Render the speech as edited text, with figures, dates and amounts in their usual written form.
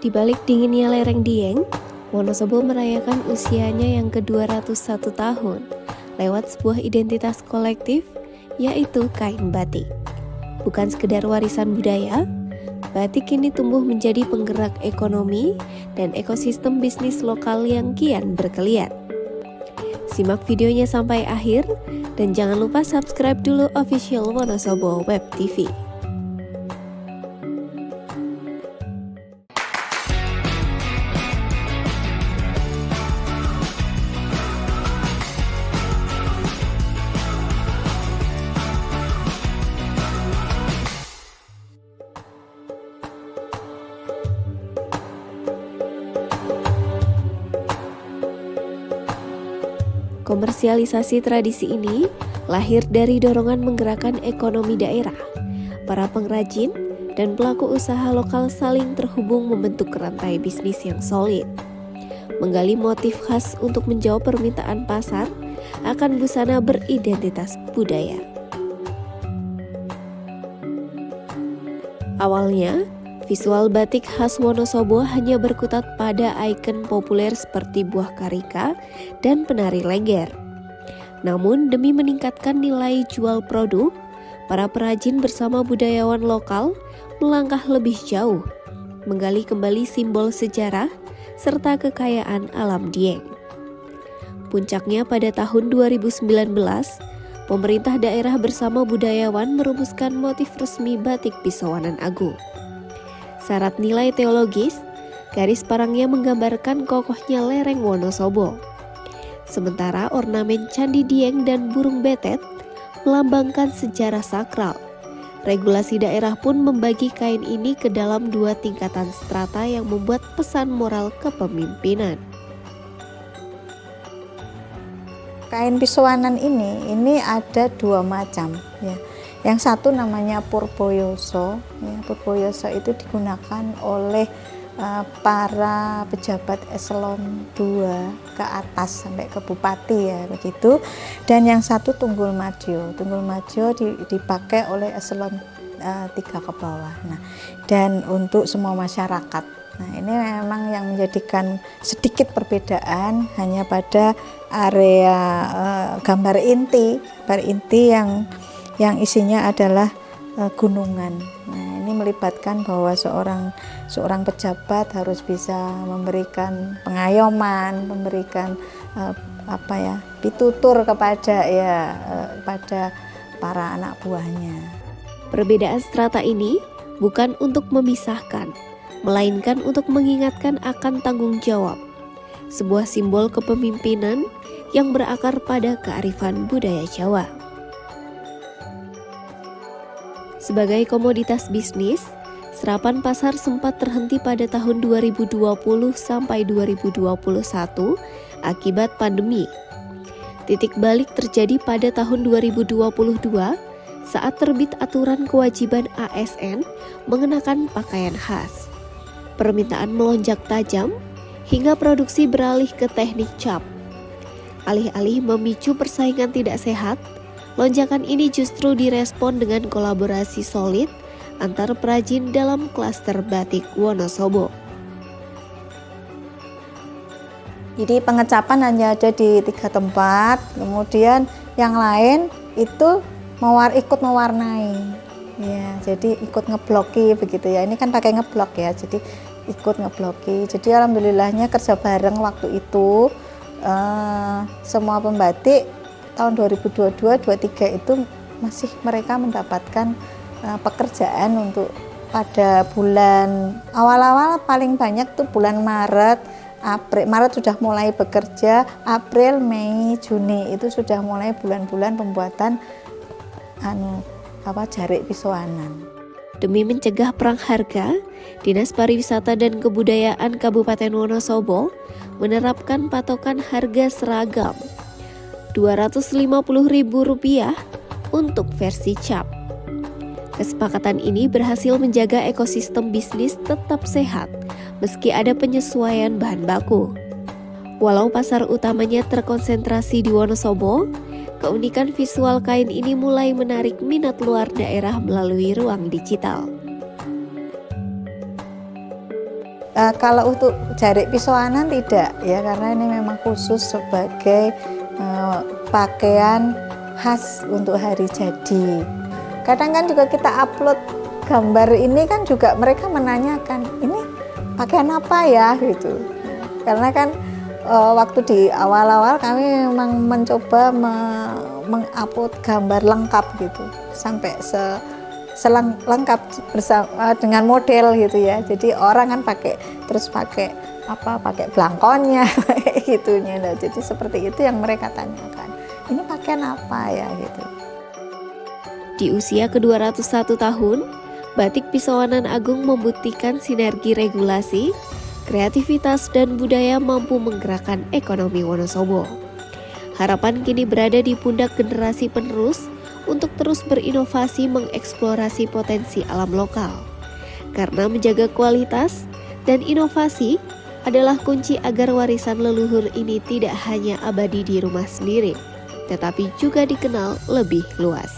Di balik dinginnya lereng Dieng, Wonosobo merayakan usianya yang ke-201 tahun lewat sebuah identitas kolektif, yaitu kain batik. Bukan sekedar warisan budaya, batik kini tumbuh menjadi penggerak ekonomi dan ekosistem bisnis lokal yang kian bergeliat. Simak videonya sampai akhir dan jangan lupa subscribe dulu official Wonosobo Web TV. Komersialisasi tradisi ini lahir dari dorongan menggerakkan ekonomi daerah. Para pengrajin dan pelaku usaha lokal saling terhubung membentuk rantai bisnis yang solid. Menggali motif khas untuk menjawab permintaan pasar akan busana beridentitas budaya. Awalnya, visual batik khas Wonosobo hanya berkutat pada ikon populer seperti buah karika dan penari lengger. Namun demi meningkatkan nilai jual produk, para perajin bersama budayawan lokal melangkah lebih jauh, menggali kembali simbol sejarah serta kekayaan alam Dieng. Puncaknya pada tahun 2019, pemerintah daerah bersama budayawan merumuskan motif resmi batik Pisawanan Agung. Syarat nilai teologis, garis parangnya menggambarkan kokohnya lereng Wonosobo. Sementara ornamen Candi Dieng dan burung betet melambangkan sejarah sakral. Regulasi daerah pun membagi kain ini ke dalam dua tingkatan strata yang membuat pesan moral kepemimpinan. Kain Pisawanan ini ada dua macam ya. Yang satu namanya Purboyoso. Ya, Purboyoso itu digunakan oleh para pejabat eselon 2 ke atas sampai ke bupati ya begitu. Dan yang satu Tunggul Madyo. Tunggul Madyo dipakai oleh eselon 3 ke bawah. Nah, dan untuk semua masyarakat. Nah, ini memang yang menjadikan sedikit perbedaan hanya pada area gambar inti yang isinya adalah gunungan. Nah, ini melibatkan bahwa seorang pejabat harus bisa memberikan pengayoman, memberikan pitutur kepada pada para anak buahnya. Perbedaan strata ini bukan untuk memisahkan, melainkan untuk mengingatkan akan tanggung jawab, sebuah simbol kepemimpinan yang berakar pada kearifan budaya Jawa. Sebagai komoditas bisnis, serapan pasar sempat terhenti pada tahun 2020 sampai 2021 akibat pandemi. Titik balik terjadi pada tahun 2022 saat terbit aturan kewajiban ASN mengenakan pakaian khas. Permintaan melonjak tajam hingga produksi beralih ke teknik cap. Alih-alih memicu persaingan tidak sehat, lonjakan ini justru direspon dengan kolaborasi solid antar perajin dalam klaster batik Wonosobo. Jadi pengecapan hanya ada di 3 tempat, kemudian yang lain itu ikut mewarnai. Ya, jadi ikut ngebloki begitu ya. Ini kan pakai ngeblok ya, jadi ikut ngebloki. Jadi alhamdulillahnya kerja bareng waktu itu semua pembatik tahun 2022-23 itu masih mereka mendapatkan pekerjaan untuk pada bulan awal-awal paling banyak tuh bulan Maret, April. Maret sudah mulai bekerja, April, Mei, Juni itu sudah mulai bulan-bulan pembuatan jarik Pisawanan. Demi mencegah perang harga, Dinas Pariwisata dan Kebudayaan Kabupaten Wonosobo menerapkan patokan harga seragam Rp250.000 untuk versi cap. Kesepakatan ini berhasil menjaga ekosistem bisnis tetap sehat meski ada penyesuaian bahan baku. Walau pasar utamanya terkonsentrasi di Wonosobo, keunikan visual kain ini mulai menarik minat luar daerah melalui ruang digital. Kalau untuk jarik pisoanan tidak ya, karena ini memang khusus sebagai pakaian khas untuk hari jadi. Kadang kan juga kita upload gambar ini kan juga mereka menanyakan, ini pakaian apa ya gitu. Karena kan waktu di awal-awal kami memang mencoba mengupload gambar lengkap gitu, sampai lengkap bersama dengan model gitu ya. Jadi orang kan pakai belangkonnya gitunya. Nah, jadi seperti itu yang mereka tanyakan. Ini pakaian apa ya gitu. Di usia ke-201 tahun, Batik Pisawanan Agung membuktikan sinergi regulasi, kreativitas dan budaya mampu menggerakkan ekonomi Wonosobo. Harapan kini berada di pundak generasi penerus untuk terus berinovasi mengeksplorasi potensi alam lokal. Karena menjaga kualitas dan inovasi adalah kunci agar warisan leluhur ini tidak hanya abadi di rumah sendiri, tetapi juga dikenal lebih luas.